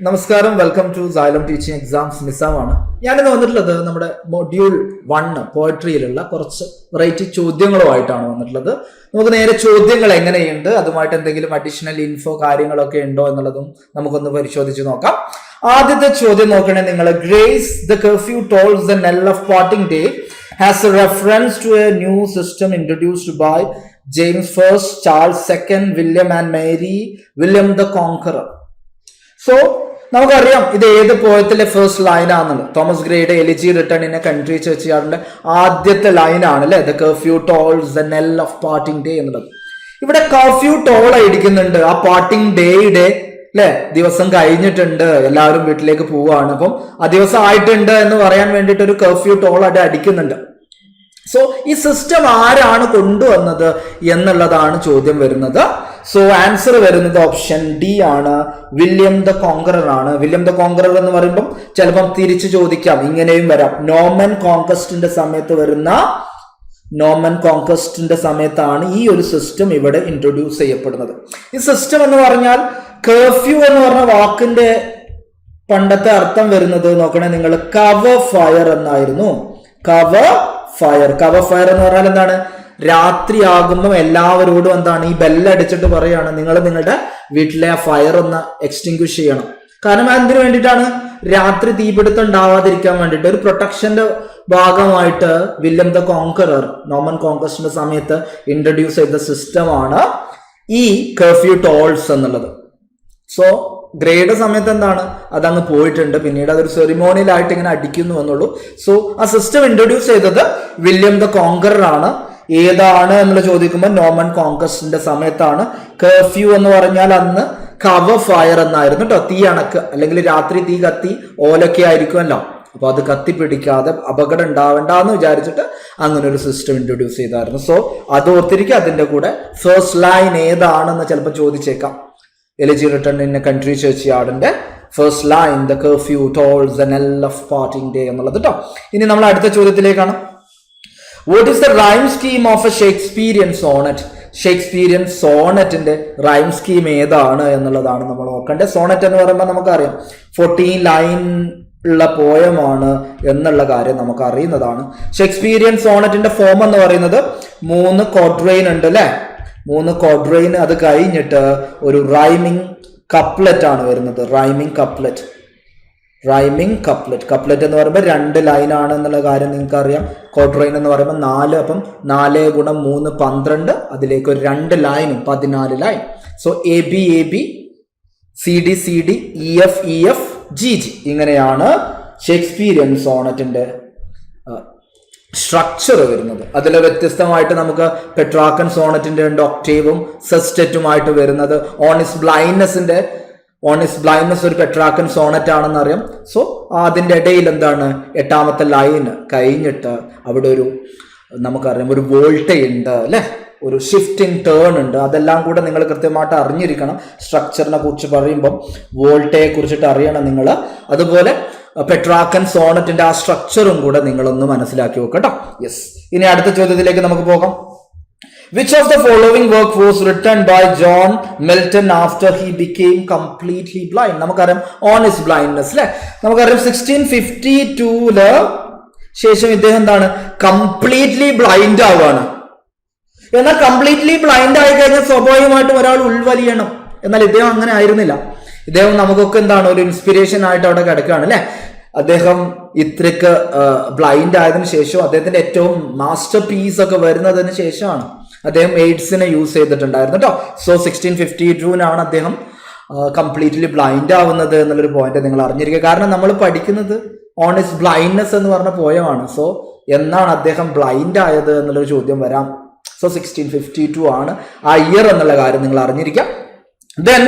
നമസ്കാരം, welcome to Xylem teaching exams നിസാമാണ്. ഞാനിന്ന് വന്നിട്ടുള്ളത് നമ്മുടെ മൊഡ്യൂൾ 1 പോയട്രിയിലുള്ള കുറച്ച് വെറൈറ്റി ചോദ്യങ്ങളുമായിട്ടാണ് വന്നിട്ടുള്ളത്. നമുക്ക് നേരെ ചോദ്യങ്ങൾ എങ്ങനെയുണ്ട്, അതുമായിട്ട് എന്തെങ്കിലും അഡീഷണൽ ഇൻഫോ കാര്യങ്ങളൊക്കെ ഉണ്ടോ എന്നുള്ളതും നമുക്കൊന്ന് പരിശോധിച്ച് നോക്കാം. ആദ്യത്തെ ചോദ്യം നോക്കണേ നിങ്ങൾ. Gray's the curfew tolls the knell of parting day has a reference to a new system introduced by James first, Charles second, William and Mary, William the Conqueror. So നമുക്കറിയാം ഇത് ഏത് പോയത്തിലെ ഫസ്റ്റ് ലൈൻ ആണെന്നുള്ളത്. Thomas ഗ്രേയുടെ elegy written in a country ചർച്ചയാറിന്റെ ആദ്യത്തെ ലൈനാണ് അല്ലെ, the curfew tolls the knell of parting day എന്നുള്ളത്. ഇവിടെ കർഫ്യൂ ടോൾ അടിക്കുന്നുണ്ട്. ആ പാർട്ടിംഗ് ഡേയുടെ അല്ലെ ദിവസം കഴിഞ്ഞിട്ടുണ്ട്, എല്ലാവരും വീട്ടിലേക്ക് പോവുകയാണ്. അപ്പം ആ ദിവസം ആയിട്ടുണ്ട് എന്ന് പറയാൻ വേണ്ടിയിട്ട് ഒരു കർഫ്യൂ ടോൾ അടിക്കുന്നുണ്ട്. സോ ഈ സിസ്റ്റം ആരാണ് കൊണ്ടുവന്നത് എന്നുള്ളതാണ് ചോദ്യം വരുന്നത്. സോ ആൻസർ വരുന്നത് ഓപ്ഷൻ ഡി ആണ്, വില്യം ദ കോൺകറർ ആണ്. വില്യം ദ കോൺകറർ എന്ന് പറയുമ്പോൾ ചിലപ്പം തിരിച്ചു ചോദിക്കാം, ഇങ്ങനെയും വരാം. നോർമൻ കോൺക്വസ്റ്റിന്റെ സമയത്താണ് ഈ ഒരു സിസ്റ്റം ഇവിടെ ഇൻട്രൊഡ്യൂസ് ചെയ്യപ്പെടുന്നത്. ഈ സിസ്റ്റം എന്ന് പറഞ്ഞാൽ കർഫ്യൂ എന്ന് പറഞ്ഞ വാക്കിന്റെ പണ്ടത്തെ അർത്ഥം വരുന്നത് നോക്കണേ നിങ്ങൾ, കവർ ഫയർ എന്നായിരുന്നു. കവർ ഫയർ എന്ന് പറഞ്ഞാൽ എന്താണ്? രാത്രിയാകുമ്പോൾ എല്ലാവരോടും എന്താണ് ഈ ബെല്ലടിച്ചിട്ട് പറയാണ്, നിങ്ങൾ നിങ്ങളുടെ വീട്ടിലെ ആ ഫയർ ഒന്ന് എക്സ്റ്റിങ്ക്വിഷ് ചെയ്യണം. കാരണം എന്തിനു വേണ്ടിയിട്ടാണ്? രാത്രി തീപിടുത്തം ഉണ്ടാവാതിരിക്കാൻ വേണ്ടിയിട്ട് ഒരു പ്രൊട്ടക്ഷന്റെ ഭാഗമായിട്ട് വില്യം ദ കോൺകറർ നോർമൻ കോൺക്വസ്റ്റിന്റെ സമയത്ത് ഇൻട്രൊഡ്യൂസ് ചെയ്ത സിസ്റ്റമാണ് ഈ കർഫ്യൂ ടോൾസ് എന്നുള്ളത്. സോ ഗ്രേഡ് സമയത്ത് എന്താണ് അതങ്ങ് പോയിട്ടുണ്ട്, പിന്നീട് അതൊരു സെറിമോണിയലായിട്ട് ഇങ്ങനെ അടിക്കുന്നു എന്നുള്ളൂ. സോ ആ സിസ്റ്റം ഇൻട്രൊഡ്യൂസ് ചെയ്തത് വില്യം ദ കോൺകറർ ആണ്. ഏതാണ് എന്നുള്ള ചോദിക്കുമ്പോൾ നോർമൻ കോൺക്വസ്റ്റിന്റെ സമയത്താണ്. കർഫ്യൂ എന്ന് പറഞ്ഞാൽ അന്ന് കവർ ഫയർ എന്നായിരുന്നു കേട്ടോ, തീ അണക്ക്, അല്ലെങ്കിൽ രാത്രി തീ കത്തി ഓലൊക്കെ ആയിരിക്കുമല്ലോ, അപ്പൊ അത് കത്തിപ്പിടിക്കാതെ അപകടം ഉണ്ടാവണ്ടെന്ന് വിചാരിച്ചിട്ട് അങ്ങനെ ഒരു സിസ്റ്റം ഇൻട്രൊഡ്യൂസ് ചെയ്തായിരുന്നു. സോ അത് ഓർത്തിരിക്കുക. അതിന്റെ കൂടെ ഫസ്റ്റ് ലൈൻ ഏതാണെന്ന് ചിലപ്പോൾ ചോദിച്ചേക്കാം. Elegy written in a country ചർച്ച്യാർഡിന്റെ first line, the curfew tolls the knell of parting day എന്നുള്ളത് കേട്ടോ. ഇനി നമ്മൾ അടുത്ത ചോദ്യത്തിലേക്കാണ്. What is the rhyme scheme of a Shakespearean sonnet? Shakespearean സോണറ്റിന്റെ റൈം സ്കീം ഏതാണ് എന്നുള്ളതാണ് നമ്മൾ നോക്കേണ്ടത്. സോണറ്റ് എന്ന് പറയുമ്പോൾ നമുക്കറിയാം 14 ലൈൻ ഉള്ള പോയമാണ് എന്നുള്ള കാര്യം നമുക്ക് അറിയുന്നതാണ്. ഷേക്സ്പീരിയൻ സോണറ്റിന്റെ ഫോം എന്ന് പറയുന്നത് 3 ക്വാഡ്രൈൻ ഉണ്ട് അല്ലെ, 3 ക്വാഡ്രൈൻ. അത് കഴിഞ്ഞിട്ട് ഒരു റൈമിംഗ് കപ്ലെറ്റ് ആണ് വരുന്നത്. റൈമിംഗ് കപ്ലെറ്റ് എന്ന് പറയുമ്പോൾ 2 ലൈനാണ് എന്നുള്ള കാര്യം നിങ്ങൾക്ക് അറിയാം. ക്വാഡ്രൈൻ എന്ന് പറയുമ്പോൾ 4, അപ്പം 4 × 3 12, അതിലേക്ക് ഒരു 2 ലൈനും 14 line. So A B CD EF GG ഇങ്ങനെയാണ് ഷേക്സ്പീരിയൻ സോണറ്റിന്റെ സ്ട്രക്ചർ വരുന്നത്. അതിൽ വ്യത്യസ്തമായിട്ട് നമുക്ക് പെട്രാക്കൻ സോണറ്റിന്റെ ഉണ്ട്, ഒക്ടേവും സെസ്റ്ററ്റുമായിട്ട് വരുന്നത്. ഓണിസ് ബ്ലൈൻഡ്നെസ് ഒരു പെട്രാക്കൻ സോണറ്റ് ആണെന്ന് അറിയാം. സോ അതിന്റെ ഇടയിൽ എന്താണ്, 8ാമത്തെ ലൈൻ കഴിഞ്ഞിട്ട് അവിടെ ഒരു നമുക്കറിയാം ഒരു വോൾട്ടേ ഉണ്ട് അല്ലെ, ഒരു ഷിഫ്റ്റിംഗ് ടേൺ ഉണ്ട്. അതെല്ലാം കൂടെ നിങ്ങൾ കൃത്യമായിട്ട് അറിഞ്ഞിരിക്കണം. സ്ട്രക്ചറിനെ കുറിച്ച് പറയുമ്പം വോൾട്ടയെ കുറിച്ചിട്ട് അറിയണം നിങ്ങൾ. അതുപോലെ പെട്രാക്കൻ സോണറ്റിന്റെ ആ സ്ട്രക്ചറും കൂടെ നിങ്ങളൊന്ന് മനസ്സിലാക്കി വെക്കട്ടോ. യെസ്, ഇനി അടുത്ത ചോദ്യത്തിലേക്ക് നമുക്ക് പോകാം. Which of the following work was written by John Milton after he became completely blind? നമുക്കറിയാം on his blindness അല്ലെ. നമുക്കറിയാം 1652 ശേഷം ഇദ്ദേഹം എന്താണ്, കംപ്ലീറ്റ്ലി ബ്ലൈൻഡ് ആവുകയാണ്. എന്നാൽ കംപ്ലീറ്റ്ലി ബ്ലൈൻഡ് ആയി കഴിഞ്ഞാൽ സ്വാഭാവികമായിട്ടും ഒരാൾ ഉൾവലിയണം. എന്നാൽ ഇദ്ദേഹം അങ്ങനെ ആയിരുന്നില്ല. ഇദ്ദേഹം നമുക്കൊക്കെ എന്താണ് ഒരു ഇൻസ്പിറേഷൻ ആയിട്ട് അവിടെ കിടക്കുകയാണ് അല്ലെ. അദ്ദേഹം ഇത്രയ്ക്ക് ബ്ലൈൻഡ് ആയതിനു ശേഷം അദ്ദേഹത്തിന്റെ ഏറ്റവും മാസ്റ്റർ പീസ് ഒക്കെ വരുന്നതിന് ശേഷമാണ് അദ്ദേഹം എയ്ഡ്സിനെ യൂസ് ചെയ്തിട്ടുണ്ടായിരുന്നു കേട്ടോ. സോ 1652 അദ്ദേഹം കംപ്ലീറ്റ്ലി ബ്ലൈൻഡ് ആവുന്നത് എന്നുള്ളൊരു പോയിന്റ് നിങ്ങൾ അറിഞ്ഞിരിക്കുക. കാരണം നമ്മൾ പഠിക്കുന്നത് ഓൺ ഹിസ് ബ്ലൈൻഡ്നെസ് എന്ന് പറഞ്ഞ പോയമാണ്. സോ എന്നാണ് അദ്ദേഹം ബ്ലൈൻഡ് ആയത് എന്നുള്ളൊരു ചോദ്യം വരാം. സോ 1652 ആണ് ആ ഇയർ എന്നുള്ള കാര്യം നിങ്ങൾ അറിഞ്ഞിരിക്കാം. Then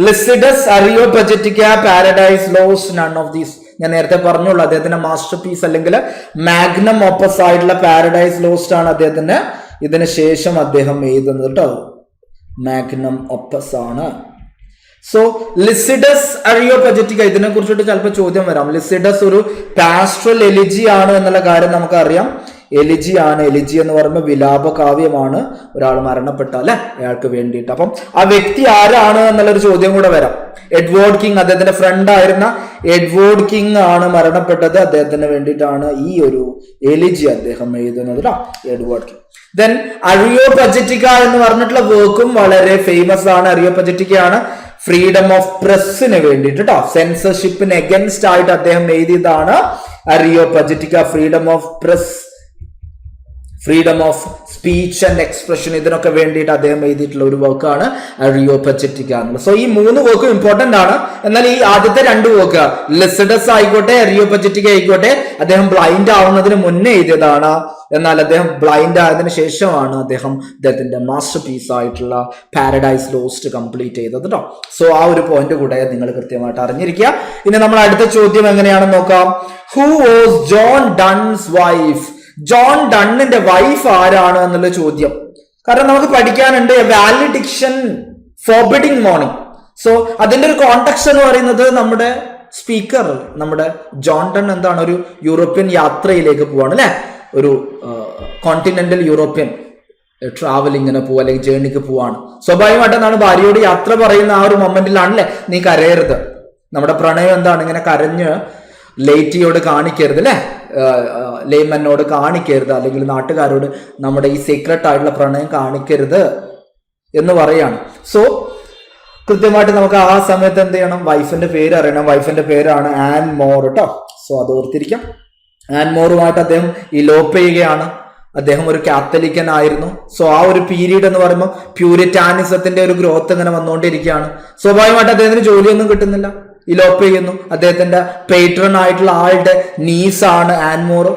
Lycidas, Areopagitica, Paradise Lost, none of these. ഞാൻ നേരത്തെ പറഞ്ഞുള്ളൂ അദ്ദേഹത്തിന്റെ മാസ്റ്റർ പീസ് അല്ലെങ്കിൽ മാഗ്നം ഓപ്പസ് ആയിട്ടുള്ള പാരഡൈസ് ലോസ്റ്റ് ആണ് അദ്ദേഹത്തിന് ഇതിന് ശേഷം അദ്ദേഹം എഴുതുന്നത് കേട്ടോ. മാഗ്നം ഓപ്പസ് ആണ്. സോ ലിസിഡസ് അരിയോപജറ്റിക്ക, ഇതിനെ കുറിച്ചിട്ട് ചിലപ്പോൾ ചോദ്യം വരാം. ലിസിഡസ് ഒരു പാസ്ട്രൽ എലിജി ആണ് എന്നുള്ള കാര്യം നമുക്കറിയാം. എലിജി ആണ്. എലിജി എന്ന് പറയുമ്പോൾ വിലാപ കാവ്യമാണ്. ഒരാൾ മരണപ്പെട്ടാൽ അല്ലെ അയാൾക്ക് വേണ്ടിയിട്ട്. അപ്പം ആ വ്യക്തി ആരാണ് എന്നുള്ളൊരു ചോദ്യം കൂടെ വരാം. എഡ്വേർഡ് കിങ്, അദ്ദേഹത്തിന്റെ ഫ്രണ്ട് ആയിരുന്ന എഡ്വേർഡ് കിങ് ആണ് മരണപ്പെട്ടത്. അദ്ദേഹത്തിന് വേണ്ടിയിട്ടാണ് ഈ ഒരു എലിജി അദ്ദേഹം എഴുതുന്നത്. Edward king. ദെൻ അരിയോപജറ്റിക്ക എന്ന് പറഞ്ഞിട്ടുള്ള വർക്കും വളരെ ഫേമസ് ആണ്. അരിയോപജറ്റിക്ക ആണ് ഫ്രീഡം ഓഫ് പ്രസ്സിന് വേണ്ടിയിട്ട് കേട്ടോ, സെൻസർഷിപ്പിന് എഗൻസ്റ്റ് ആയിട്ട് അദ്ദേഹം എഴുതിയതാണ് Areopagitica. Freedom of press, freedom of speech and expression, ഇതിനൊക്കെ വേണ്ടിയിട്ട് അദ്ദേഹം എഴുതിയിട്ടുള്ള ഒരു വർക്കാണ് അരിയോപജറ്റിക്ക എന്നുള്ളത്. സോ ഈ 3 വർക്കും ഇമ്പോർട്ടന്റ് ആണ്. എന്നാൽ ഈ ആദ്യത്തെ 2 വർക്ക് ലിസിഡസ് ആയിക്കോട്ടെ അരിയോപജറ്റിക്ക ആയിക്കോട്ടെ അദ്ദേഹം ബ്ലൈൻഡ് ആവുന്നതിന് മുന്നേ എഴുതിയതാണ്. എന്നാൽ അദ്ദേഹം ബ്ലൈൻഡ് ആയതിനു ശേഷമാണ് അദ്ദേഹത്തിന്റെ മാസ്റ്റർ പീസ് ആയിട്ടുള്ള പാരഡൈസ് ലോസ്റ്റ് കംപ്ലീറ്റ് ചെയ്തത് കേട്ടോ. സോ ആ ഒരു പോയിന്റ് കൂടെ നിങ്ങൾ കൃത്യമായിട്ട് അറിഞ്ഞിരിക്കുക. ഇനി നമ്മൾ അടുത്ത ചോദ്യം എങ്ങനെയാണെന്ന് നോക്കാം. Who was John Donne's wife? John ഡണ്ണിന്റെ വൈഫ് ആരാണ് എന്നുള്ള ചോദ്യം. കാരണം നമുക്ക് പഠിക്കാനുണ്ട് വാലിഡിക്ഷൻ ഫോർബിഡിങ് മോർണിംഗ്. സോ അതിന്റെ ഒരു കോണ്ടെക്സ്റ്റ് എന്ന് പറയുന്നത് നമ്മുടെ സ്പീക്കർ, നമ്മുടെ ജോൺ ഡൺ എന്താണ്, ഒരു യൂറോപ്യൻ യാത്രയിലേക്ക് പോവാണ് അല്ലെ, ഒരു കോണ്ടിനെന്റൽ യൂറോപ്യൻ ട്രാവലിങ്ങിന് പോവുക അല്ലെങ്കിൽ ജേർണിക്ക് പോവാണ്. സ്വാഭാവികമായിട്ട് എന്താണ് ഭാര്യയോട് യാത്ര പറയുന്ന ആ ഒരു മൊമെന്റിലാണല്ലേ നീ കരയരുത്. നമ്മുടെ പ്രണയം എന്താണ്, ഇങ്ങനെ കരഞ്ഞ് ലേറ്റിയോട് കാണിക്കരുത് അല്ലെ, ലേമനോട് കാണിക്കരുത്, അല്ലെങ്കിൽ നാട്ടുകാരോട് നമ്മുടെ ഈ സീക്രട്ട് ആയിട്ടുള്ള പ്രണയം കാണിക്കരുത് എന്ന് പറയാണ്. സോ കൃത്യമായിട്ട് നമുക്ക് ആ സമയത്ത് എന്ത് ചെയ്യണം, വൈഫിന്റെ പേര് അറിയണം. വൈഫിന്റെ പേരാണ് ആൻ മോർ കേട്ടോ. സോ അത് ഓർത്തിരിക്കാം. ആൻ മോറുമായിട്ട് അദ്ദേഹം ഇലോപ്പ് ചെയ്യുകയാണ്. അദ്ദേഹം ഒരു കാത്തലിക്കൻ ആയിരുന്നു. സോ ആ ഒരു പീരീഡ് എന്ന് പറയുമ്പോൾ പ്യൂരിറ്റാനിസത്തിന്റെ ഒരു ഗ്രോത്ത് ഇങ്ങനെ വന്നുകൊണ്ടിരിക്കുകയാണ്. സ്വാഭാവികമായിട്ട് അദ്ദേഹത്തിന് ജോലിയൊന്നും കിട്ടുന്നില്ല, ഇലോപ്പ് ചെയ്യുന്നു. അദ്ദേഹത്തിന്റെ പേട്രൺ ആയിട്ടുള്ള ആളുടെ നീസാണ് ആൻമോർ.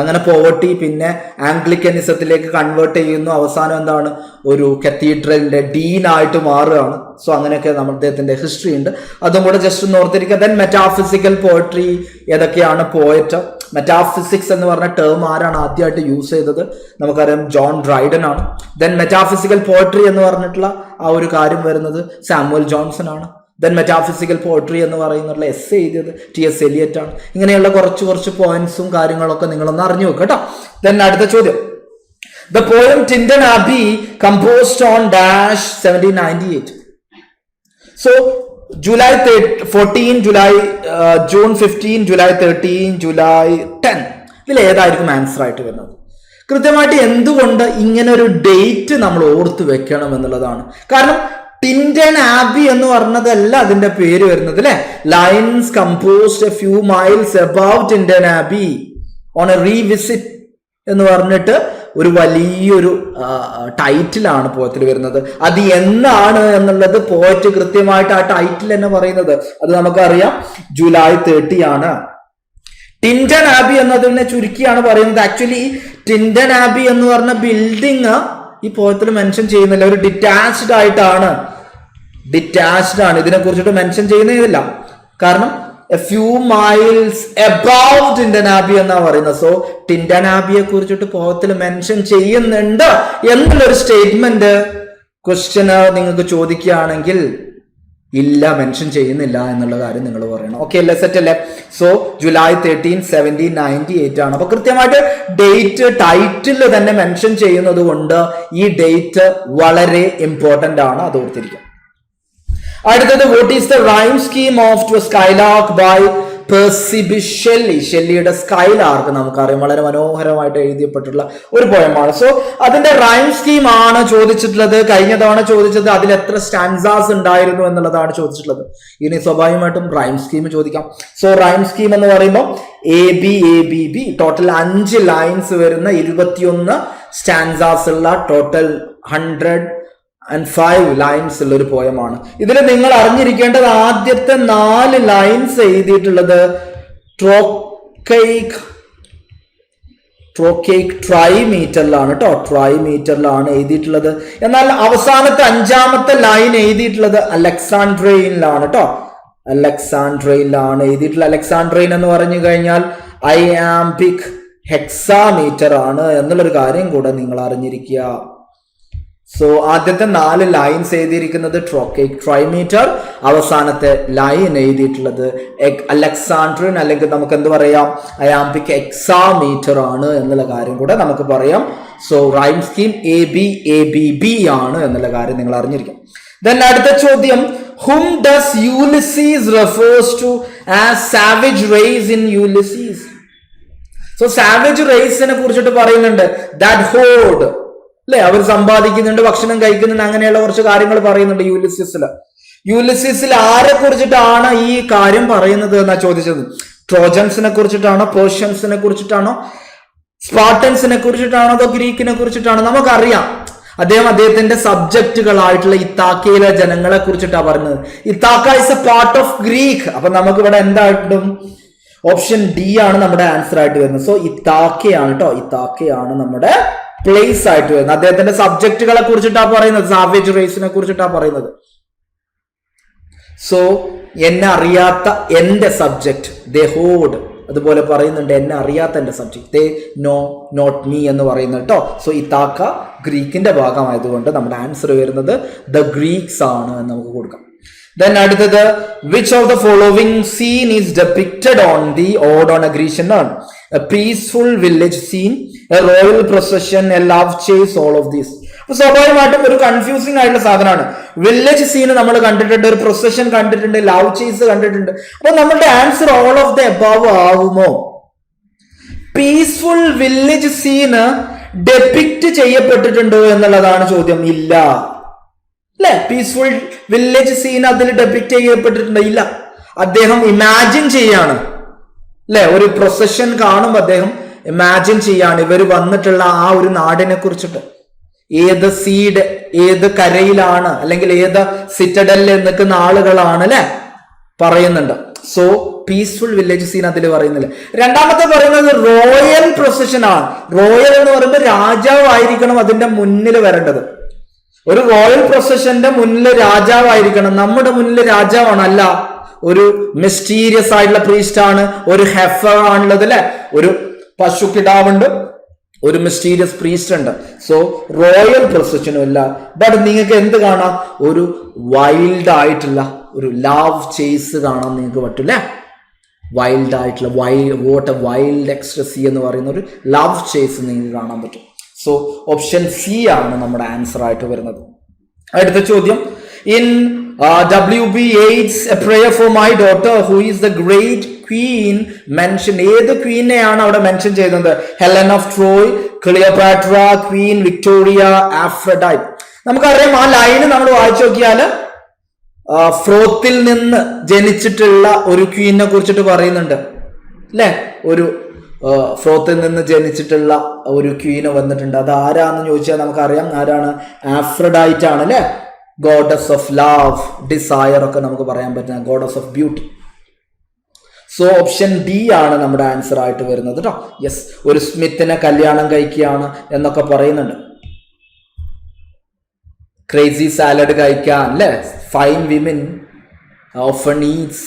അങ്ങനെ പോവർട്ടി, പിന്നെ ആംഗ്ലിക്കനിസത്തിലേക്ക് കൺവേർട്ട് ചെയ്യുന്നു. അവസാനം എന്താണ്, ഒരു കത്തീഡ്രലിന്റെ ഡീൻ ആയിട്ട് മാറുകയാണ്. സോ അങ്ങനെയൊക്കെ നമ്മുടെ അദ്ദേഹത്തിന്റെ ഹിസ്റ്ററി ഉണ്ട്, അതും കൂടെ ജസ്റ്റ് ഒന്ന് ഓർത്തിരിക്കുക. ദെൻ മെറ്റാഫിസിക്കൽ പോയട്രി, ഏതൊക്കെയാണ് പോയറ്റ്. മെറ്റാഫിസിക്സ് എന്ന് പറഞ്ഞ ടേം ആരാണ് ആദ്യമായിട്ട് യൂസ് ചെയ്തത്? നമുക്കറിയാം ജോൺ ഡ്രൈഡൻ ആണ്. ദെൻ മെറ്റാഫിസിക്കൽ പോയട്രി എന്ന് പറഞ്ഞിട്ടുള്ള ആ ഒരു കാര്യം വരുന്നത് സാമുവൽ ജോൺസൺ ആണ്. ദെൻ മെറ്റാഫിസിക്കൽ പോയട്രി എന്ന് പറയുന്നുള്ള എസ് എഴുതിയത് T.S. എലിയറ്റ് ആണ്. ഇങ്ങനെയുള്ള കുറച്ച് പോയിന്റ്സും കാര്യങ്ങളൊക്കെ നിങ്ങളൊന്ന് അറിഞ്ഞു വെക്കുക കേട്ടോ. ദെൻ അടുത്ത ചോദ്യം, the poem Tintern Abbey composed on dash 1798. So July 14, June 15, July 13, July 10, ഇതിൽ ഏതായിരിക്കും ആൻസർ ആയിട്ട് വരുന്നത്? കൃത്യമായിട്ട് എന്തുകൊണ്ട് ഇങ്ങനെ ഒരു ഡേറ്റ് നമ്മൾ ഓർത്ത് വെക്കണം എന്നുള്ളതാണ്. കാരണം ടിൻഡൻ ആബി എന്ന് പറഞ്ഞതല്ല അതിന്റെ പേര് വരുന്നത് അല്ലെ. Lines composed a few miles above Tintern Abbey on a revisit എന്ന് പറഞ്ഞിട്ട് ഒരു വലിയൊരു ടൈറ്റിലാണ് പോയത്തിൽ വരുന്നത്. അത് എന്നാണ് എന്നുള്ളത് പോയറ്റ് കൃത്യമായിട്ട് ആ ടൈറ്റിൽ തന്നെ പറയുന്നത്. അത് നമുക്കറിയാം, ജൂലൈ 30 ആണ്. ടിൻഡൻ ആബി എന്നതിനെ ചുരുക്കിയാണ് പറയുന്നത്. ആക്ച്വലി ടിൻഡൻ ആബി എന്ന് പറഞ്ഞ ബിൽഡിങ് ഈ പോയത്തിൽ മെൻഷൻ ചെയ്യുന്നില്ല. ഒരു ഡിറ്റാച്ച്ഡ് ആയിട്ടാണ്, ഇതിനെ കുറിച്ചിട്ട് മെൻഷൻ ചെയ്യുന്നില്ല. കാരണം A few miles above Tintern ആബി എന്നാ പറയുന്നത്. സോ ടിൻഡൻ ആബിയെ കുറിച്ചിട്ട് പോയത്തിൽ മെൻഷൻ ചെയ്യുന്നുണ്ട് എന്നുള്ളൊരു സ്റ്റേറ്റ്മെന്റ് ക്വസ്റ്റ്യന് നിങ്ങൾക്ക് ചോദിക്കുകയാണെങ്കിൽ ഇല്ല, മെൻഷൻ ചെയ്യുന്നില്ല എന്നുള്ള കാര്യം നിങ്ങൾ പറയണം. ഓക്കെ അല്ലേ, സെറ്റ് അല്ലേ? സോ ജൂലൈ 13, 1798 ആണ്. അപ്പൊ കൃത്യമായിട്ട് ഡേറ്റ് ടൈറ്റിൽ തന്നെ മെൻഷൻ ചെയ്യുന്നത് കൊണ്ട് ഈ ഡേറ്റ് വളരെ ഇമ്പോർട്ടന്റ് ആണ്, അത് ഓർത്തിരിക്കാം. അടുത്തത്, what is the rhyme scheme of to skylark by Percy Bysshe Shelley? ഷെല്ലിയുടെ സ്കൈലാർക്ക് നമുക്കറിയാം, വളരെ മനോഹരമായിട്ട് എഴുതിയപ്പെട്ടുള്ള ഒരു പോയമാണ്. സോ അതിന്റെ റൈം സ്കീം ആണ് ചോദിച്ചിട്ടുള്ളത്. കഴിഞ്ഞ തവണ ചോദിച്ചത് അതിൽ എത്ര സ്റ്റാൻസാസ് ഉണ്ടായിരുന്നു എന്നുള്ളതാണ് ചോദിച്ചിട്ടുള്ളത്. ഇനി സ്വാഭാവികമായിട്ടും റൈം സ്കീം ചോദിക്കാം. സോ റൈം സ്കീം എന്ന് പറയുമ്പോൾ ABABB ടോട്ടൽ 5 ലൈൻസ് വരുന്ന 21 സ്റ്റാൻസാസ് ഉള്ള ടോട്ടൽ 105 ലൈൻസ് ഉള്ള ഒരു പോയമാണ്. ഇതിൽ നിങ്ങൾ അറിഞ്ഞിരിക്കേണ്ടത് ആദ്യത്തെ 4 ലൈൻസ് എഴുതിയിട്ടുള്ളത് ട്രൈമീറ്ററിലാണ് കേട്ടോ. ട്രൈമീറ്ററിലാണ് എഴുതിയിട്ടുള്ളത്. എന്നാൽ അവസാനത്തെ 5ാമത്തെ ലൈൻ എഴുതിയിട്ടുള്ളത് അലക്സാൻഡ്രിയനിലാണ് കേട്ടോ. അലക്സാൻഡ്രിയനിലാണ് എഴുതിയിട്ടുള്ളത്. അലക്സാൻഡ്രിയൻ എന്ന് പറഞ്ഞു കഴിഞ്ഞാൽ iambic ഹെക്സാമീറ്റർ ആണ് എന്നുള്ളൊരു കാര്യം കൂടെ നിങ്ങൾ അറിഞ്ഞിരിക്കുക. സോ ആദ്യത്തെ 4 ലൈൻസ് എഴുതിയിരിക്കുന്നത് ട്രൈമീറ്റർ, അവസാനത്തെ ലൈൻ എഴുതിയിട്ടുള്ളത് അലക്സാണ്ട്രിയൻ അല്ലെങ്കിൽ നമുക്ക് എന്ത് പറയാം അയാംബിക് എക്സാമീറ്റർ ആണ് എന്നുള്ള കാര്യം കൂടെ നമുക്ക് പറയാം. സോ റൈം സ്കീം ABABB ആണ് എന്നുള്ള കാര്യം നിങ്ങൾ അറിഞ്ഞിരിക്കും. Then അടുത്ത ചോദ്യം, whom does Ulysses refers to as savage race in Ulysses? So savage raceനെ കുറിച്ചിട്ട് പറയുന്നുണ്ട്, that horde അല്ലെ, അവർ സമ്പാദിക്കുന്നുണ്ട്, ഭക്ഷണം കഴിക്കുന്നുണ്ട്, അങ്ങനെയുള്ള കുറച്ച് കാര്യങ്ങൾ പറയുന്നുണ്ട് യൂലിസിസിൽ ആരെ കുറിച്ചിട്ടാണ് ഈ കാര്യം പറയുന്നത് എന്നാ ചോദിച്ചത്. ട്രോജൻസിനെ കുറിച്ചിട്ടാണോ, പേർഷ്യൻസിനെ കുറിച്ചിട്ടാണോ, സ്പാർട്ടൻസിനെ കുറിച്ചിട്ടാണോ, അതോ ഗ്രീക്കിനെ കുറിച്ചിട്ടാണോ? നമുക്കറിയാം അദ്ദേഹത്തിന്റെ സബ്ജക്റ്റുകളായിട്ടുള്ള ഇത്താക്കയിലെ ജനങ്ങളെ കുറിച്ചിട്ടാണ് പറഞ്ഞത്. ഇത്താക്ക is A part of Greek. അപ്പൊ നമുക്ക് ഇവിടെ എന്തായിട്ടും ഓപ്ഷൻ ഡി ആണ് നമ്മുടെ ആൻസർ ആയിട്ട് വരുന്നത്. സോ ഇത്താക്കയാണ് കേട്ടോ, ഇത്താക്കയാണ് നമ്മുടെ പ്ലേസ് ആയിട്ട് വരുന്നത്. അദ്ദേഹത്തിന്റെ സബ്ജക്റ്റുകളെ കുറിച്ചിട്ടാണ് പറയുന്നത്, സാവേജ് റേസിനെ കുറിച്ചിട്ടാണ് പറയുന്നത്. സോ എന്നെ അറിയാത്ത എന്റെ സബ്ജക്ട് ദേ ഹോഡ്, അതുപോലെ പറയുന്നുണ്ട് എന്നെ അറിയാത്ത എന്റെ subject they know not me എന്ന് പറയുന്നത് കേട്ടോ. സോ ഇത്താക്ക ഗ്രീക്കിന്റെ ഭാഗമായതുകൊണ്ട് നമ്മുടെ ആൻസർ വരുന്നത് ദ ഗ്രീക്സ് ആണ് എന്ന് നമുക്ക് കൊടുക്കാം. Then അടുത്തത്, which of the following scene is depicted on the Ode on a Grecian urn? A peaceful village scene, a royal procession, a love chase, all of these. അപ്പൊ സ്വാഭാവികമായിട്ടും ഒരു confusing ആയിട്ടുള്ള സാധനമാണ്. വില്ലേജ് സീന് നമ്മൾ കണ്ടിട്ടുണ്ട്, ഒരു procession കണ്ടിട്ടുണ്ട്, love chase കണ്ടിട്ടുണ്ട്. അപ്പൊ നമ്മുടെ answer all of the above ആവുമോ? പീസ്ഫുൾ വില്ലേജ് സീന് ഡെപിക്റ്റ് ചെയ്യപ്പെട്ടിട്ടുണ്ടോ എന്നുള്ളതാണ് ചോദ്യം. ഇല്ല അല്ലെ, പീസ്ഫുൾ വില്ലേജ് സീൻ അതിൽ ഡെപിക്റ്റ് ചെയ്യപ്പെട്ടിട്ടുണ്ടോ? ഇല്ല. അദ്ദേഹം ഇമാജിൻ ചെയ്യാണ് അല്ലെ, ഒരു പ്രൊസഷൻ കാണുമ്പോൾ അദ്ദേഹം ഇമാജിൻ ചെയ്യാണ് ഇവർ വന്നിട്ടുള്ള ആ ഒരു നാടിനെ കുറിച്ചിട്ട്, ഏത് സീഡ് ഏത് കരയിലാണ് അല്ലെങ്കിൽ ഏത് സിറ്റഡലിൽ നിൽക്കുന്ന ആളുകളാണ് അല്ലെ പറയുന്നുണ്ട്. സോ പീസ്ഫുൾ വില്ലേജ് സീൻ അതിൽ പറയുന്നില്ല. രണ്ടാമത്തെ പറയുന്നത് റോയൽ പ്രൊസഷൻ ആണ്. റോയൽ എന്ന് പറയുമ്പോൾ രാജാവായിരിക്കണം അതിന്റെ മുന്നിൽ വരേണ്ടത്. ഒരു റോയൽ പ്രൊസഷന്റെ മുന്നിൽ രാജാവായിരിക്കണം. നമ്മുടെ മുന്നിൽ രാജാവാണ് അല്ല, ഒരു മിസ്റ്റീരിയസ് ആയിട്ടുള്ള പ്രീസ്റ്റ് ആണ്, ഒരു ഹെഫർ ആണുള്ളത് അല്ലെ, ഒരു പശു കിടാവുണ്ട്, ഒരു മിസ്റ്റീരിയസ് പ്രീസ്റ്റ് ഉണ്ട്. സോ റോയൽ പ്രൊസഷനും ഇല്ല. ബട്ട് നിങ്ങൾക്ക് എന്ത് കാണാം? ഒരു വൈൽഡ് ആയിട്ടുള്ള ഒരു ലവ് ചേസ് കാണാൻ നിങ്ങൾക്ക് പറ്റില്ല. വൈൽഡ് ആയിട്ടുള്ള വൈൽഡ് എക്സ്ട്രസി എന്ന് പറയുന്ന ഒരു ലവ് ചേസ് നിങ്ങൾക്ക് കാണാൻ പറ്റും. സോ ഓപ്ഷൻ സി ആണ് നമ്മുടെ ആൻസർ ആയിട്ട് വരുന്നത്. അടുത്ത ചോദ്യം, in WB Yeats A Prayer for My Daughter, who is the great queen mentioned? ഏത് ക്വീനെയാണ് അവിടെ മെൻഷൻ ചെയ്യുന്നത്? Helen of Troy, Cleopatra, queen Victoria, Aphrodite. നമുക്കറിയാം ആ ലൈന് നമ്മൾ വായിച്ചു നോക്കിയാൽ ഫ്രോത്തിൽ നിന്ന് ജനിച്ചിട്ടുള്ള ഒരു ക്വീനെ കുറിച്ചിട്ട് പറയുന്നുണ്ട് അല്ലെ. ഒരു ഫ്രോത്തിൽ നിന്ന് ജനിച്ചിട്ടുള്ള ഒരു ക്വീന് വന്നിട്ടുണ്ട്. അത് ആരാന്ന് ചോദിച്ചാൽ നമുക്കറിയാം ആരാണ്? ആഫ്രഡൈറ്റ് ആണ് അല്ലെ. ഗോഡസ് ഓഫ് ലവ്, ഡിസയർ ഒക്കെ നമുക്ക് പറയാൻ പറ്റുന്ന goddess of beauty. So option D ആണ് നമ്മുടെ ആൻസർ ആയിട്ട് വരുന്നത് കേട്ടോ. യെസ്, ഒരു സ്മിത്തിനെ കല്യാണം കഴിക്കുകയാണ് എന്നൊക്കെ പറയുന്നുണ്ട്. ക്രേസി സാലഡ് കഴിക്കാൻ അല്ലെ, fine women often Eats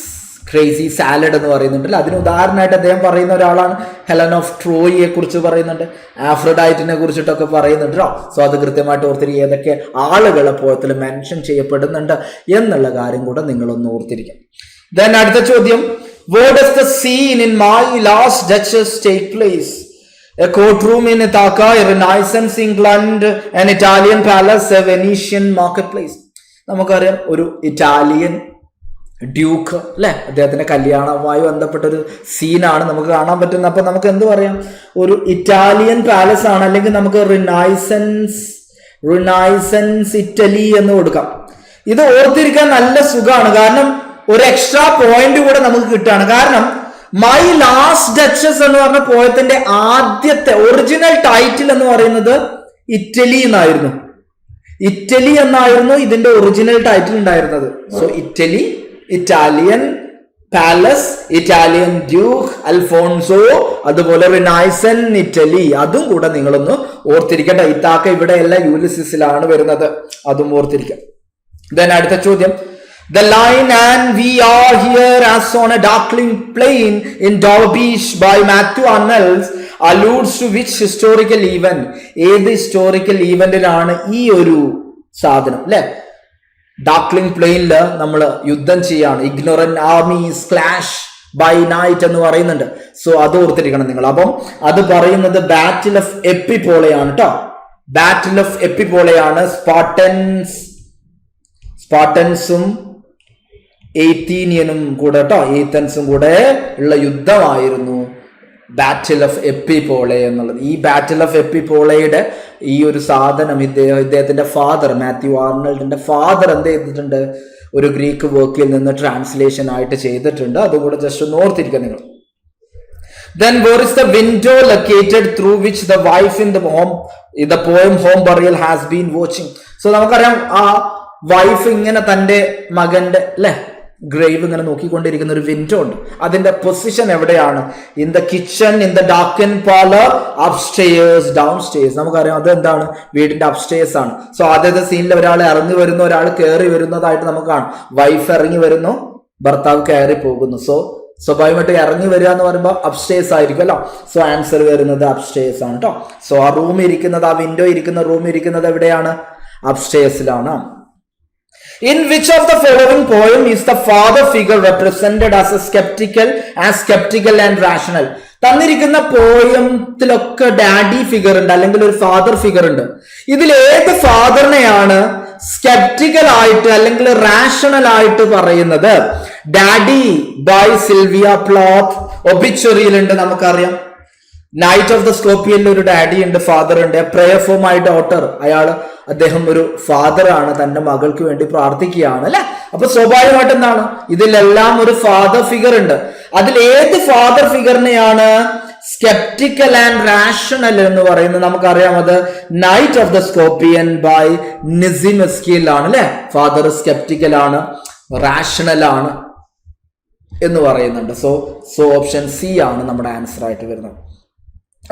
crazy salad എന്ന് പറയുന്നുണ്ടല്ലോ. അതിന് ഉദാഹരണമായിട്ട് അദ്ദേഹം പറയുന്ന ഒരാളാണ്. ഹെലൻ ഓഫ് ട്രോയിയെ കുറിച്ച് പറയുന്നുണ്ട്, ആഫ്രഡൈറ്റിനെ കുറിച്ചിട്ടൊക്കെ പറയുന്നുണ്ട് കേട്ടോ. സോ അത് കൃത്യമായിട്ട് ഓർത്തിരിക്കുക, ഏതൊക്കെ ആളുകളെ പോയത്തിൽ മെൻഷൻ ചെയ്യപ്പെടുന്നുണ്ട് എന്നുള്ള കാര്യം കൂടെ നിങ്ങളൊന്ന് ഓർത്തിരിക്കും. ദെൻ അടുത്ത ചോദ്യം, where does the scene in My Last Duchess take place? A courtroom in Ithaca, a Renaissance England, an Italian palace, a Venetian marketplace. നമുക്കറിയാം ഒരു ഇറ്റാലിയൻ ഡ്യൂക്ക് അല്ലെ, അദ്ദേഹത്തിന്റെ കല്യാണവുമായി ബന്ധപ്പെട്ട ഒരു സീനാണ് നമുക്ക് കാണാൻ പറ്റുന്നത്. അപ്പൊ നമുക്ക് എന്ത് പറയാം? ഒരു ഇറ്റാലിയൻ പാലസ് ആണ്, അല്ലെങ്കിൽ നമുക്ക് റിനൈസൻസ് ഇറ്റലി എന്ന് കൊടുക്കാം. ഇത് ഓർത്തിരിക്കാൻ നല്ല സുഖമാണ്, കാരണം ഒരു എക്സ്ട്രാ പോയിന്റ് കൂടെ നമുക്ക് കിട്ടുകയാണ്. കാരണം മൈ ലാസ്റ്റ് ഡച്ചസ് എന്ന് പറഞ്ഞ പോയത്തിന്റെ ആദ്യത്തെ ഒറിജിനൽ ടൈറ്റിൽ എന്ന് പറയുന്നത് ഇറ്റലി എന്നായിരുന്നു. ഇറ്റലി എന്നായിരുന്നു ഇതിന്റെ ഒറിജിനൽ ടൈറ്റിൽ ഉണ്ടായിരുന്നത്. So Italy, Italian palace, Italian duke Alfonso, അതുപോലെ റിനൈസൻ ഇറ്റലി, അതും കൂടെ നിങ്ങളൊന്ന് ഓർത്തിരിക്കട്ടെ. ഇത്താക്ക ഇവിടെ എല്ലാം യൂലിസിസിലാണ് വരുന്നത്, അതും ഓർത്തിരിക്കാം. ദെൻ അടുത്ത ചോദ്യം, the line "and we are here as on a darkling plain in Derbyshire" by Matthew Arnold alludes to which historical event? ഏത് ഹിസ്റ്റോറിക്കൽ ഈവന്റിലാണ് ഈ ഒരു സാധനം അല്ലെ? ഡാർക്ലിംഗ് പ്ലെയിനില് നമ്മൾ യുദ്ധം ചെയ്യാണ്, ignorant armies clash by night എന്ന് പറയുന്നുണ്ട്. സോ അത് ഓർത്തിരിക്കണം നിങ്ങൾ. അപ്പം അത് പറയുന്നത് ബാറ്റിൽ ഓഫ് എപ്പിപോളയാണ് കേട്ടോ. Battle of എപ്പിപോളയാണ്. സ്പാർട്ടൻസും എയ്ത്തീനിയനും കൂടെ കേട്ടോ, എയ്ത്തൻസും കൂടെ ഉള്ള യുദ്ധമായിരുന്നു ബാറ്റിൽ ഓഫ് എപ്പിപോളെ എന്നുള്ളത്. ഈ ബാറ്റിൽ ഓഫ് എപ്പിപോളയുടെ ഈ ഒരു സാധനം ഇദ്ദേഹത്തിന്റെ ഫാദർ, മാത്യു ആർണൾഡിന്റെ ഫാദർ എന്ത് ചെയ്തിട്ടുണ്ട്? ഒരു ഗ്രീക്ക് വർക്കിൽ നിന്ന് ട്രാൻസ്ലേഷൻ ആയിട്ട് ചെയ്തിട്ടുണ്ട്. അതുകൂടെ ജസ്റ്റ് ഒന്ന് ഓർത്തിരിക്കുക നിങ്ങൾ. Then where is the window located through which the wife in the poem Home Burial has been watching? So നമുക്കറിയാം ആ വൈഫ് ഇങ്ങനെ തന്റെ മകന്റെ അല്ലെ ഗ്രേവ് ഇങ്ങനെ നോക്കിക്കൊണ്ടിരിക്കുന്ന ഒരു വിൻഡോ ഉണ്ട്. അതിന്റെ പൊസിഷൻ എവിടെയാണ്? In the kitchen, in the darken parlour, upstairs, down stairs. നമുക്കറിയാം അത് എന്താണ്? വീടിന്റെ അപ്സ്റ്റേഴ്സ് ആണ്. സോ ആദ്യത്തെ സീനിൽ ഒരാൾ ഇറങ്ങി വരുന്നു, ഒരാൾ കയറി വരുന്നതായിട്ട് നമുക്ക് കാണാം. വൈഫ് ഇറങ്ങി വരുന്നു, ഭർത്താവ് കയറി പോകുന്നു. സോ സ്വാഭാവികമായിട്ട് ഇറങ്ങി വരിക എന്ന് പറയുമ്പോൾ അപ്സ്റ്റേഴ്സ് ആയിരിക്കും അല്ലോ. സോ ആൻസർ വരുന്നത് അപ്സ്റ്റേഴ്സ് ആണ് കേട്ടോ. സോ ആ റൂം ഇരിക്കുന്നത്, ആ വിൻഡോ ഇരിക്കുന്ന റൂം ഇരിക്കുന്നത് എവിടെയാണ്? അപ്സ്റ്റേഴ്സിലാണ്. In which of the following poem is the father figure represented as skeptical and rational? തന്നിരിക്കുന്ന പോയത്തിലൊക്കെ ഡാഡി ഫിഗർ ഉണ്ട്, അല്ലെങ്കിൽ ഒരു ഫാദർ ഫിഗർ ഉണ്ട്. ഇതിൽ ഏത് ഫാദറിനെയാണ് സ്കെപ്റ്റിക്കൽ ആയിട്ട് അല്ലെങ്കിൽ റാഷണൽ ആയിട്ട് പറയുന്നത്? ഡാഡി ബൈ സിൽവിയ പ്ലോത്ത് ഒബിച്വറിയിലുണ്ട്, നമുക്കറിയാം. നൈറ്റ് ഓഫ് ദ സ്കോർപ്പിയനിൽ ഒരു ഡാഡി ഉണ്ട്, ഫാദർ ഉണ്ട്. പ്രേയർ ഫോർ മൈ ഡോട്ടർ, അദ്ദേഹം ഒരു ഫാദർ ആണ്, തന്റെ മകൾക്ക് വേണ്ടി പ്രാർത്ഥിക്കുകയാണ് അല്ലെ. അപ്പൊ സ്വാഭാവികമായിട്ട് എന്താണ്? ഇതിലെല്ലാം ഒരു ഫാദർ ഫിഗർ ഉണ്ട്. അതിൽ ഏത് ഫാദർ ഫിഗറിനെയാണ് സ്കെപ്റ്റിക്കൽ ആൻഡ് റാഷണൽ എന്ന് പറയുന്നത്? നമുക്കറിയാം അത് night of the scorpion by Nissim Ezekiel ആണ് അല്ലെ. ഫാദർ സ്കെപ്റ്റിക്കൽ ആണ്, റാഷണൽ ആണ് എന്ന് പറയുന്നുണ്ട്. സോ ഓപ്ഷൻ സി ആണ് നമ്മുടെ ആൻസർ ആയിട്ട് വരുന്നത്.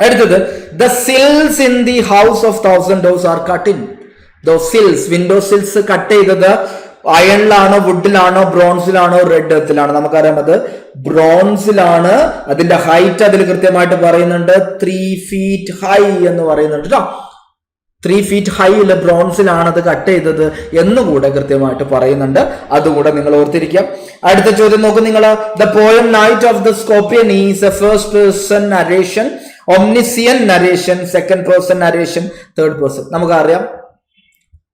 അടുത്തത്, the sills in the house of 1000 doors are cut in. Those sills, window sills cut ചെയ്തത് അയണിലാണോ, വുഡിലാണോ, ബ്രോൺസിലാണോ, റെഡ് എർത്തിലാണോ? നമുക്കറിയാം അത് ബ്രോൺസിലാണ്. അതിന്റെ ഹൈറ്റ് അതിൽ കൃത്യമായിട്ട് പറയുന്നുണ്ട്, 3 feet ഹൈ എന്ന് പറയുന്നുണ്ട് കേട്ടോ. 3 feet ഹൈയില് ബ്രോൺസിലാണ് അത് കട്ട് ചെയ്തത് എന്നുകൂടെ കൃത്യമായിട്ട് പറയുന്നുണ്ട്. അതുകൂടെ നിങ്ങൾ ഓർത്തിരിക്കാം. അടുത്ത ചോദ്യം നോക്കും നിങ്ങൾ. The poem night of the scorpion is A first person narration, omniscient narration, second person narration, third person. നമുക്കറിയാം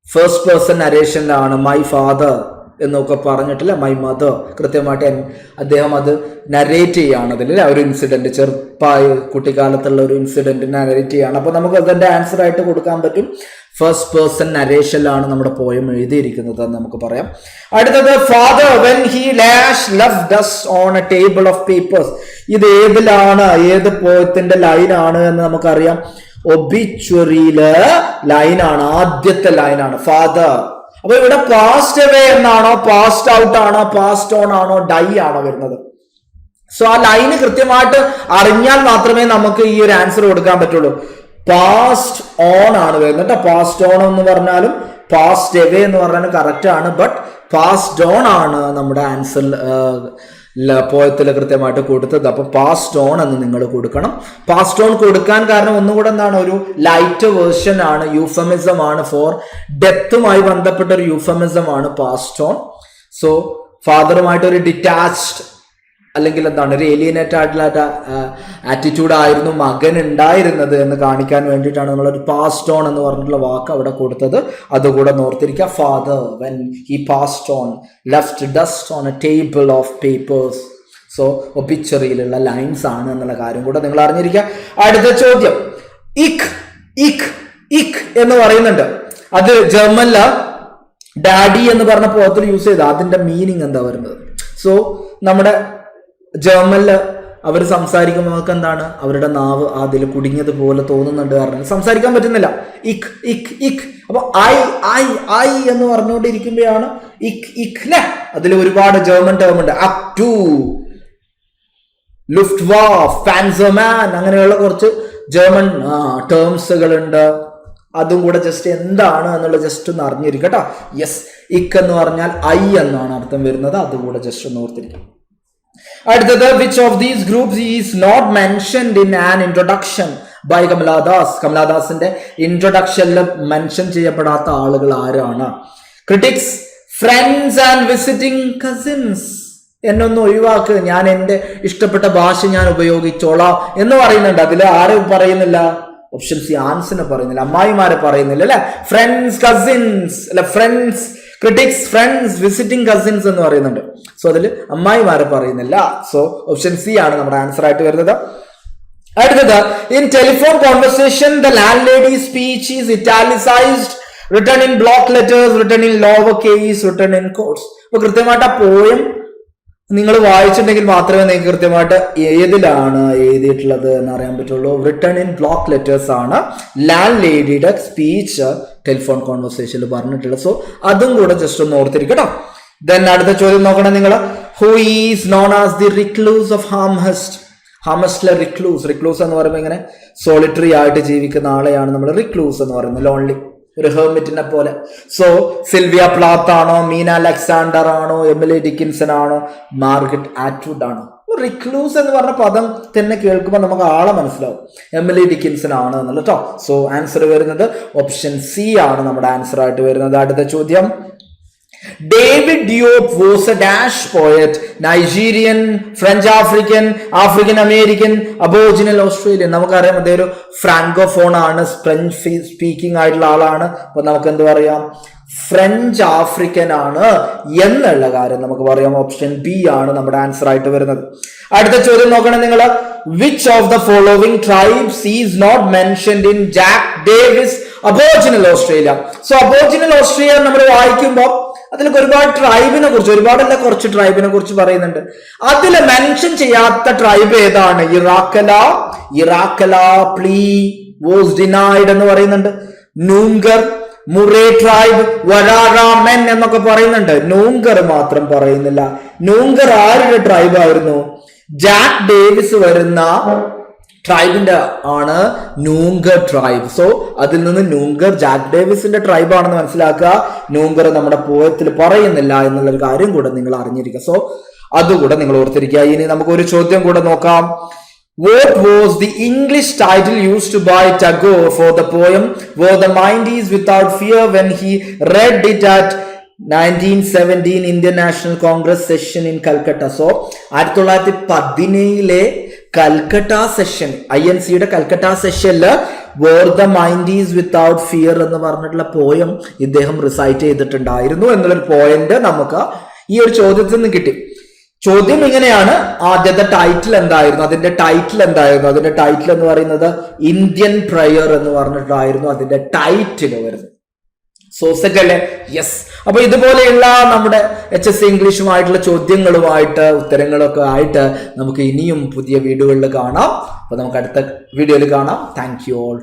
ഫസ്റ്റ് പേഴ്സൺ നരേഷനിലാണ് മൈ ഫാദർ എന്നൊക്കെ പറഞ്ഞിട്ടില്ല, മൈ മദർ. കൃത്യമായിട്ട് അദ്ദേഹം അത് നരേറ്റ് ചെയ്യാണ് അതിൽ ഒരു ഇൻസിഡന്റ്, ചെറുപ്പായ കുട്ടിക്കാലത്തുള്ള ഒരു ഇൻസിഡന്റ് നരേറ്റ് ചെയ്യാണ്. അപ്പൊ നമുക്ക് അതിന്റെ ആൻസർ ആയിട്ട് കൊടുക്കാൻ പറ്റും ഫസ്റ്റ് പേഴ്സൺ നരേഷനിലാണ് നമ്മുടെ പോയം എഴുതിയിരിക്കുന്നത് എന്ന് നമുക്ക് പറയാം. അടുത്തത്, father when he lash love dust on a table of papers. ഇത് ഏതിലാണ്, ഏത് പോയത്തിന്റെ ലൈനാണ് എന്ന് നമുക്കറിയാം. ഒബിച്വറിയിലെ ലൈനാണ്, ആദ്യത്തെ ലൈനാണ് ഫാദർ. അപ്പൊ ഇവിടെ പാസ്റ്റ് അവേ എന്നാണോ, പാസ്റ്റ് ഔട്ട് ആണോ, പാസ്റ്റ് ഓൺ ആണോ, ഡൈ ആണോ വരുന്നത്? സോ ആ ലൈന് കൃത്യമായിട്ട് അറിഞ്ഞാൽ മാത്രമേ നമുക്ക് ഈ ഒരു ആൻസർ കൊടുക്കാൻ പറ്റുള്ളൂ. പാസ്റ്റ് ഓൺ ആണ് വരുന്നത്. പാസ്റ്റ് ഓൺ എന്ന് പറഞ്ഞാലും പാസ്റ്റ് എവേ എന്ന് പറഞ്ഞാലും കറക്റ്റ് ആണ്. ബട്ട് പാസ്റ്റ് ഓൺ ആണ് നമ്മുടെ ആൻസർ പോയത്തിൽ കൃത്യമായിട്ട് കൊടുത്തത്. അപ്പൊ പാസ്റ്റ് ഓൺ എന്ന് നിങ്ങൾ കൊടുക്കണം. പാസ്റ്റ് ഓൺ കൊടുക്കാൻ കാരണം ഒന്നുകൂടെ എന്താണ്, ഒരു ലൈറ്റ് വേർഷൻ ആണ്, യൂഫമിസം ആണ്. ഫോർ ഡെത്തുമായി ബന്ധപ്പെട്ട ഒരു യൂഫമിസം ആണ് പാസ്റ്റ് ഓൺ. സോ ഫാദറുമായിട്ട് ഒരു ഡിറ്റാച്ച്ഡ് അല്ലെങ്കിൽ എന്താണ്, ഒരു ഏലിയനേറ്റ് ആയിട്ടുള്ള ആറ്റിറ്റ്യൂഡ് ആയിരുന്നു മകൻ ഉണ്ടായിരുന്നത് എന്ന് കാണിക്കാൻ വേണ്ടിയിട്ടാണ് നമ്മളൊരു പാസ്റ്റ് ഓൺ എന്ന് പറഞ്ഞിട്ടുള്ള വാക്ക് അവിടെ കൊടുത്തത്. അതുകൂടെ ഓർത്തിരിക്കുക. Father when he passed on left dust on a table of papers. So ഒബിച്വറിയിലുള്ള ലൈൻസ് ആണ് എന്നുള്ള കാര്യം കൂടെ നിങ്ങൾ അറിഞ്ഞിരിക്കുക. അടുത്ത ചോദ്യം, ഇക് ഇക് ഇക് എന്ന് പറയുന്നുണ്ട്. അത് ജർമ്മനില് ഡാഡി എന്ന് പറഞ്ഞ പോയത്തിൽ യൂസ് ചെയ്ത അതിന്റെ മീനിങ് എന്താ വരുന്നത്? സോ നമ്മുടെ ജർമ്മനില് അവർ സംസാരിക്കുമ്പോൾ നമുക്ക് എന്താണ്, അവരുടെ നാവ് അതിൽ കുടുങ്ങിയതുപോലെ തോന്നുന്നുണ്ട്, കാരണം സംസാരിക്കാൻ പറ്റുന്നില്ല. ഇക് ഇക് ഇക്. അപ്പൊ ഐ ഐ ഐ എന്ന് പറഞ്ഞുകൊണ്ടിരിക്കുമ്പോഴാണ് ഇക് ഇക് ലെ. അതിൽ ഒരുപാട് ജർമ്മൻ ടേം ഉണ്ട്. അപ് ടു, ലുഫ്റ്റ് വാഫ്, പാൻസർമാൻ, അങ്ങനെയുള്ള കുറച്ച് ജർമ്മൻ ടേംസുകൾ ഉണ്ട്. അതും കൂടെ ജസ്റ്റ് എന്താണ് എന്നുള്ളത് ജസ്റ്റ് ഒന്ന് അറിഞ്ഞിരിക്കട്ടോ. യെസ്, ഇക് എന്ന് പറഞ്ഞാൽ ഐ എന്നാണ് അർത്ഥം വരുന്നത്. അതുകൂടെ ജസ്റ്റ് ഒന്ന് ഓർത്തിരിക്കും. അടുത്തത് which of these groups is not mentioned in an introduction by Kamala Das. കമലാദാസിന്റെ ഇൻട്രൊഡക്ഷനിൽ മെൻഷൻ ചെയ്യപ്പെടാത്ത ആളുകൾ ആരാണ്? Critics, friends and visiting cousins. എന്നൊന്ന് ഒഴിവാക്ക്, ഞാൻ എൻ്റെ ഇഷ്ടപ്പെട്ട ഭാഷ ഞാൻ ഉപയോഗിച്ചോളാം എന്ന് പറയുന്നുണ്ട്. അതിൽ ആരും പറയുന്നില്ല? ഓപ്ഷൻ സി ആൻസിനെ പറയുന്നില്ല, അമ്മായിമാരെ പറയുന്നില്ല അല്ലെ. ഫ്രണ്ട്സ്, കസിൻസ് അല്ലെ, friends, critics, friends, visiting cousins എന്ന് പറയുന്നുണ്ട്. സോ അതിൽ അമ്മായിമാരെ പറയുന്നില്ല. സോ ഓപ്ഷൻ സി ആണ് നമ്മുടെ ആൻസർ ആയിട്ട് വരുന്നത്. അടുത്തത്, in telephone conversation the land lady speech is italicised, written in block letters, written in lower case, written in quotes. അപ്പൊ കൃത്യമായിട്ട് ആ പോയം നിങ്ങൾ വായിച്ചിട്ടുണ്ടെങ്കിൽ മാത്രമേ നിങ്ങൾക്ക് കൃത്യമായിട്ട് ഏതിലാണ് എഴുതിയിട്ടുള്ളത് എന്ന് അറിയാൻ പറ്റുള്ളൂ. റിട്ടൺ ഇൻ ബ്ലോക്ക് ലെറ്റേഴ്സ് ആണ് ലാൻഡ് ലേഡിയുടെ സ്പീച്ച് ടെലിഫോൺ കോൺവെർസേഷനിൽ പറഞ്ഞിട്ടുള്ളത്. സോ അതും കൂടെ ജസ്റ്റ് ഒന്ന് ഓർത്തിരിക്കട്ടോ. ദെൻ അടുത്ത ചോദ്യം നോക്കണം നിങ്ങൾ. Who is known as the recluse of Amherst. ഹാംഹസ്റ്റിലെ റിക്ലൂസ് എന്ന് പറയുമ്പോൾ ഇങ്ങനെ സോളിറ്ററി ആയിട്ട് ജീവിക്കുന്ന ആളെയാണ് നമ്മൾ റിക്ലൂസ് എന്ന് പറയുന്നത്, ലോൺലി, ഒരു ഹെർമിറ്റിനെ പോലെ. സോ സിൽവിയ പ്ലാത്ത് ആണോ, മീന അലക്സാണ്ടർ ആണോ, എമിലി ഡിക്കിൻസൺ ആണോ, മാർഗരറ്റ് ആറ്റ്വുഡ് ആണോ? റിക്ലൂസ് എന്ന് പറഞ്ഞ പദം തന്നെ കേൾക്കുമ്പോൾ നമുക്ക് ആളെ മനസ്സിലാവും, എമിലി ഡിക്കിൻസൺ ആണ് എന്നുള്ളത് കേട്ടോ. സോ ആൻസർ വരുന്നത് ഓപ്ഷൻ സി ആണ് നമ്മുടെ ആൻസർ ആയിട്ട് വരുന്നത്. അടുത്ത ചോദ്യം, David Diop was a dash poet, Nigerian, French African, African American, Aboriginal Australian. നമുക്കറിയാം അദ്ദേഹം ഒരു ഫ്രാങ്കോഫോൺ ആണ്, ഫ്രഞ്ച് സ്പീക്കിംഗ് ആയിട്ടുള്ള ആളാണ്. അപ്പൊ നമുക്ക് എന്ത് പറയാം, ഫ്രഞ്ച് ആഫ്രിക്കൻ ആണ് എന്നുള്ള കാര്യം നമുക്ക് പറയാം. ഓപ്ഷൻ ബി ആണ് നമ്മുടെ ആൻസർ ആയിട്ട് വരുന്നത്. അടുത്ത ചോദ്യം നോക്കണം നിങ്ങൾ. Which of the following tribes is not mentioned in Jack Davis Aboriginal Australia. So Aboriginal Australia നമ്മൾ വായിക്കുമ്പോൾ അതിലൊക്കെ ഒരുപാട് ട്രൈബിനെ കുറിച്ച്, ഒരുപാടല്ല കുറച്ച് ട്രൈബിനെ കുറിച്ച് പറയുന്നുണ്ട്. അതിൽ മെൻഷൻ ചെയ്യാത്ത ട്രൈബ് ഏതാണ്? ഇറാക്കല പ്ലീ വാസ് ഡിനൈഡ് എന്ന് പറയുന്നുണ്ട്. നൂങ്കർ, മുറേ ട്രൈബ്, വരാറാമെൻ എന്നൊക്കെ പറയുന്നുണ്ട്. നൂങ്കർ മാത്രം പറയുന്നില്ല. നൂങ്കർ ആരുടെ ട്രൈബ് ആയിരുന്നു? ജാക്ക് ഡേവിസ് വരുന്ന ട്രൈബിന്റെ ആണ് നൂങ്കർ ട്രൈബ്. സോ അതിൽ നിന്ന് നൂങ്കർ ജാക്ക് ഡേവിസിന്റെ ട്രൈബ് ആണെന്ന് മനസ്സിലാക്കുക. നൂങ്കർ നമ്മുടെ പോയത്തിൽ പറയുന്നില്ല എന്നുള്ളൊരു കാര്യം കൂടെ നിങ്ങൾ അറിഞ്ഞിരിക്കുക. സോ അതുകൂടെ നിങ്ങൾ ഓർത്തിരിക്കുക. ഇനി നമുക്ക് ഒരു ചോദ്യം കൂടെ നോക്കാം. What was the English title used by Tagore for the poem Where the Mind is Without Fear when he read it at 1917 Indian National Congress session in Calcutta? So 1917 Calcutta session, INCയുടെ കൽക്കട്ട സെഷനില് where the mind is without fear എന്ന് പറഞ്ഞിട്ടുള്ള poem ഇദ്ദേഹം recite ചെയ്തിട്ടുണ്ടായിരുന്നു എന്നുള്ളൊരു point നമുക്ക് ഈ ഒരു ചോദ്യത്തിൽ നിന്ന് കിട്ടി. ചോദ്യം ഇങ്ങനെയാണ്, ആദ്യത്തെ ടൈറ്റിൽ എന്തായിരുന്നു? അതിന്റെ ടൈറ്റിൽ എന്ന് പറയുന്നത് ഇന്ത്യൻ പ്രയർ എന്ന് പറഞ്ഞിട്ടായിരുന്നു അതിന്റെ ടൈറ്റിൽ വരുന്നത്. സോ സെറ്റ് അല്ലേ? യെസ്. അപ്പൊ ഇതുപോലെയുള്ള നമ്മുടെ HSC ഇംഗ്ലീഷുമായിട്ടുള്ള ചോദ്യങ്ങളുമായിട്ട് ഉത്തരങ്ങളൊക്കെ ആയിട്ട് നമുക്ക് ഇനിയും പുതിയ വീഡിയോകളിൽ കാണാം. അപ്പൊ നമുക്ക് അടുത്ത വീഡിയോയിൽ കാണാം. Thank you all.